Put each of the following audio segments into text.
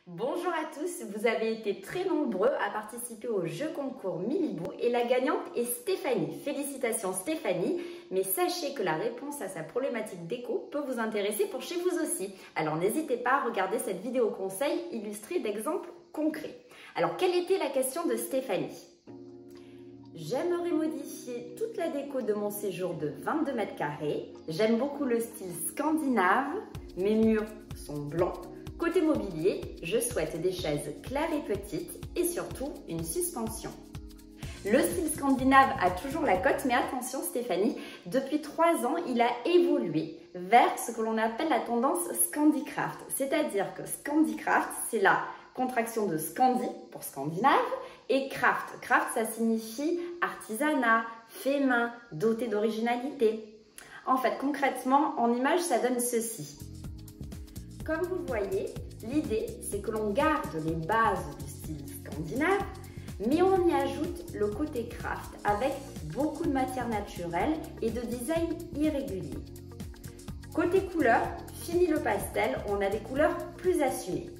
Bonjour à tous, vous avez été très nombreux à participer au jeu concours Milibou et la gagnante est Stéphanie. Félicitations Stéphanie, mais sachez que la réponse à sa problématique déco peut vous intéresser pour chez vous aussi. Alors n'hésitez pas à regarder cette vidéo conseil illustrée d'exemples concrets. Alors quelle était la question de Stéphanie? J'aimerais modifier toute la déco de mon séjour de 22 mètres carrés. J'aime beaucoup le style scandinave, mes murs sont blancs. Côté mobilier, je souhaite des chaises claires et petites et surtout une suspension. Le style scandinave a toujours la cote, mais attention Stéphanie, depuis 3 ans, il a évolué vers ce que l'on appelle la tendance Scandicraft. C'est-à-dire que Scandicraft, c'est la contraction de Scandi pour scandinave et craft. Craft, ça signifie artisanat, fait main, doté d'originalité. En fait, concrètement, en image, ça donne ceci. Comme vous le voyez, l'idée, c'est que l'on garde les bases du style scandinave, mais on y ajoute le côté craft avec beaucoup de matières naturelles et de design irrégulier. Côté couleur, fini le pastel, on a des couleurs plus assumées.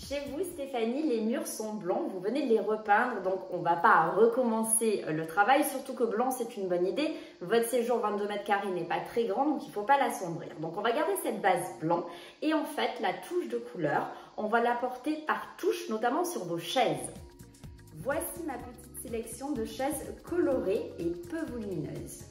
Chez vous, Stéphanie, les murs sont blancs, vous venez de les repeindre, donc on ne va pas recommencer le travail, surtout que blanc, c'est une bonne idée. Votre séjour 22 mètres carrés n'est pas très grand, donc il ne faut pas l'assombrir. Donc on va garder cette base blanc et en fait, la touche de couleur, on va l'apporter par touche, notamment sur vos chaises. Voici ma petite sélection de chaises colorées et peu volumineuses.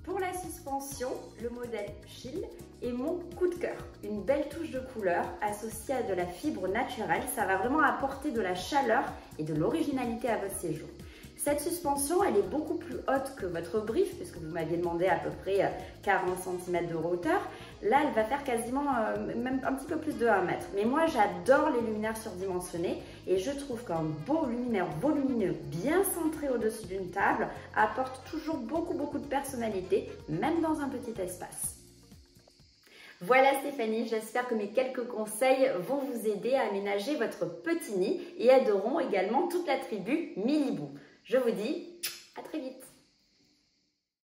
Pour la suspension, le modèle Chill est mon coup de cœur. Une belle touche de couleur associée à de la fibre naturelle, ça va vraiment apporter de la chaleur et de l'originalité à votre séjour. Cette suspension, elle est beaucoup plus haute que votre brief, puisque vous m'aviez demandé à peu près 40 cm de hauteur. Là, elle va faire quasiment même un petit peu plus de 1 mètre. Mais moi, j'adore les luminaires surdimensionnés et je trouve qu'un beau luminaire volumineux, bien centré au-dessus d'une table, apporte toujours beaucoup de personnalité, même dans un petit espace. Voilà Stéphanie, j'espère que mes quelques conseils vont vous aider à aménager votre petit nid et aideront également toute la tribu Milibou. Je vous dis à très vite.